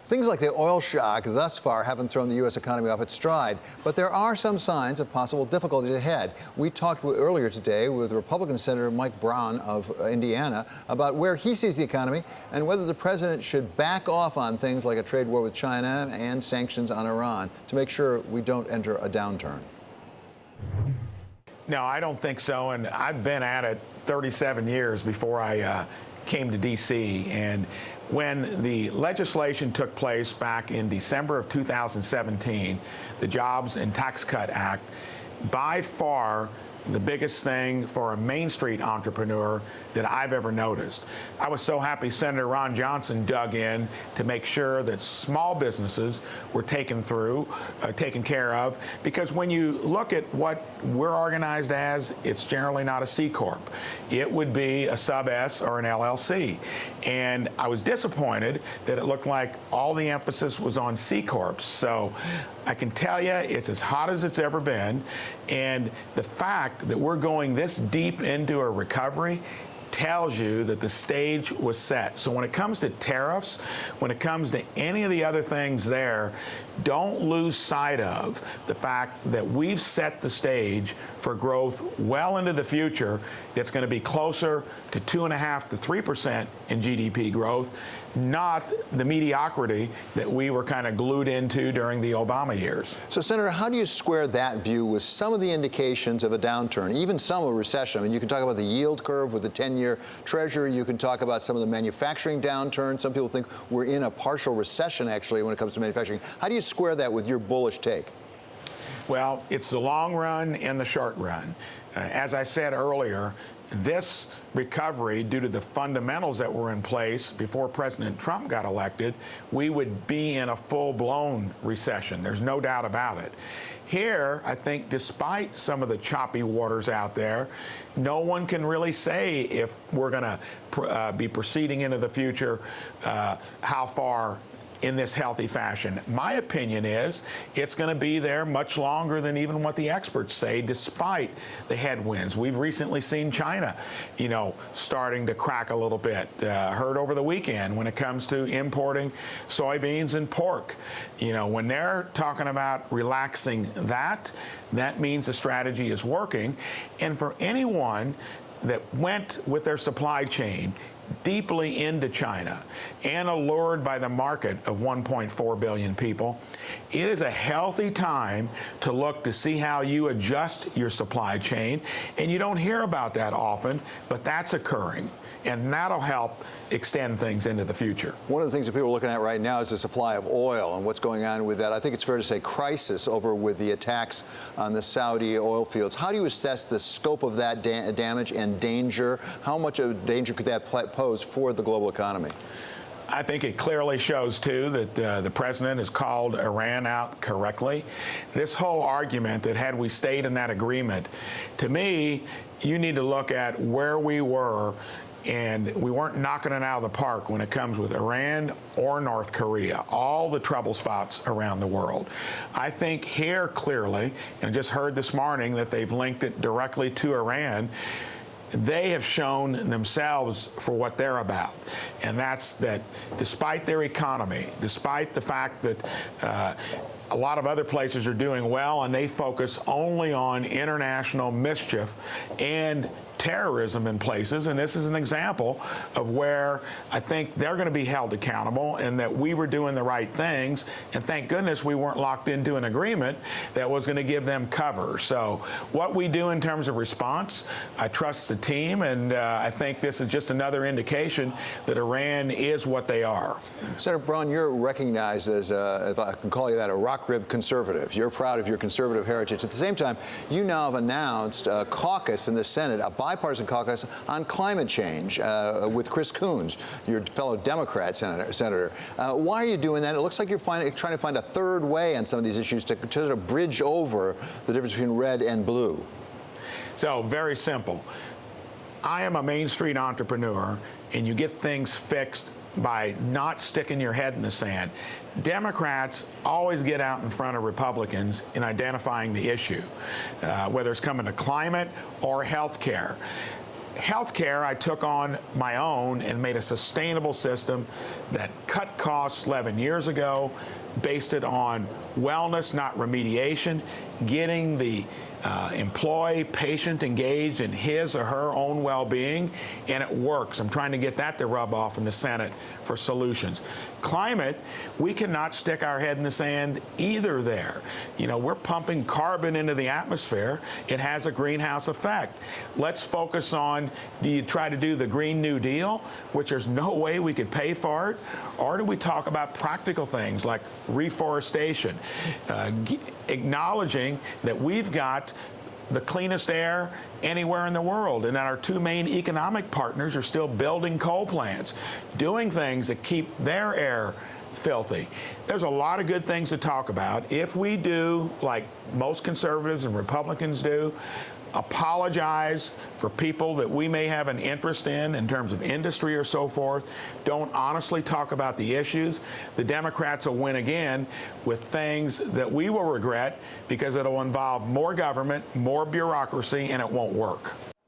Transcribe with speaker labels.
Speaker 1: Things like the oil shock thus far haven't thrown the U.S. economy off its stride, but there are some signs of possible difficulties ahead. We talked earlier today with Republican Senator Mike Braun of Indiana about where he sees the economy and whether the president should back off on things like a trade war with China and sanctions on Iran to make sure we don't enter a downturn.
Speaker 2: No, I don't think so, and I've been at it 37 years before I came to D.C., and when the legislation took place back in December of 2017, the Jobs and Tax Cut Act, by far the biggest thing for a Main Street entrepreneur that I've ever noticed. I was so happy Senator Ron Johnson dug in to make sure that small businesses were taken care of, because when you look at what we're organized as, it's generally not a C Corp. It would be a sub S or an LLC. And I was disappointed that it looked like all the emphasis was on C Corps. So I can tell you it's as hot as it's ever been. And the fact that we're going this deep into a recovery tells you that the stage was set. So when it comes to tariffs, when it comes to any of the other things there, don't lose sight of the fact that we've set the stage for growth well into the future that's going to be closer to 2.5% to 3% in GDP growth, not the mediocrity that we were kind of glued into during the Obama years.
Speaker 1: So, Senator, how do you square that view with some of the indications of a downturn, even some of a recession? I mean, you can talk about the yield curve with the 10-year Treasury. You can talk about some of the manufacturing downturn. Some people think we're in a partial recession, actually, when it comes to manufacturing. How do you square that with your bullish take?
Speaker 2: Well, it's the long run and the short run. As I said earlier, this recovery, due to the fundamentals that were in place before President Trump got elected, we would be in a full-blown recession. There's no doubt about it. Here, I think, despite some of the choppy waters out there, no one can really say if we're going to be proceeding into the future, how far in this healthy fashion. My opinion is it's going to be there much longer than even what the experts say, despite the headwinds. We've recently seen China, starting to crack a little bit. Heard over the weekend when it comes to importing soybeans and pork. When they're talking about relaxing that means the strategy is working. And for anyone that went with their supply chain deeply into China and allured by the market of 1.4 billion people, it is a healthy time to look to see how you adjust your supply chain. And you don't hear about that often, but that's occurring. And that'll help extend things into the future. One
Speaker 1: of the things that people are looking at right now is the supply of oil and what's going on with that. I think it's fair to say crisis over with the attacks on the Saudi oil fields. How do you assess the scope of that damage and danger? How much of a danger could that pose for the global economy?
Speaker 2: I think it clearly shows, too, that the president has called Iran out correctly. This whole argument that had we stayed in that agreement, to me, you need to look at where we were, and we weren't knocking it out of the park when it comes with Iran or North Korea, all the trouble spots around the world. I think here clearly, and I just heard this morning that they've linked it directly to Iran, they have shown themselves for what they're about. And that's that despite their economy, despite the fact that a lot of other places are doing well and they focus only on international mischief and terrorism in places, and this is an example of where I think they're going to be held accountable and that we were doing the right things, and thank goodness we weren't locked into an agreement that was going to give them cover. So what we do in terms of response, I trust the team, and I think this is just another indication that Iran is what they are.
Speaker 1: Senator Braun, you're recognized as, if I can call you that, a rock-ribbed conservative. You're proud of your conservative heritage. At the same time, you now have announced a caucus in the Senate, a bipartisan caucus on climate change with Chris Coons, your fellow Democrat senator. Why are you doing that? It looks like you're trying to find a third way on some of these issues to sort of bridge over the difference between red and blue.
Speaker 2: So, very simple. I am a Main Street entrepreneur, and you get things fixed by not sticking your head in the sand. Democrats always get out in front of Republicans in identifying the issue, whether it's coming to climate or health care. healthcare, I took on my own and made a sustainable system that cut costs 11 years ago, based it on wellness, not remediation, getting the employee, patient engaged in his or her own well-being, and it works. I'm trying to get that to rub off in the Senate for solutions. Climate, we cannot stick our head in the sand either there. You know, we're pumping carbon into the atmosphere. It has a greenhouse effect. Let's focus on, do you try to do the Green New Deal, which there's no way we could pay for it, or do we talk about practical things like reforestation, acknowledging that we've got the cleanest air anywhere in the world, and that our two main economic partners are still building coal plants, doing things that keep their air filthy. There's a lot of good things to talk about. If we do, like most conservatives and Republicans do, apologize for people that we may have an interest in terms of industry or so forth, don't honestly talk about the issues, the Democrats will win again with things that we will regret, because it'll involve more government, more bureaucracy, and it won't work.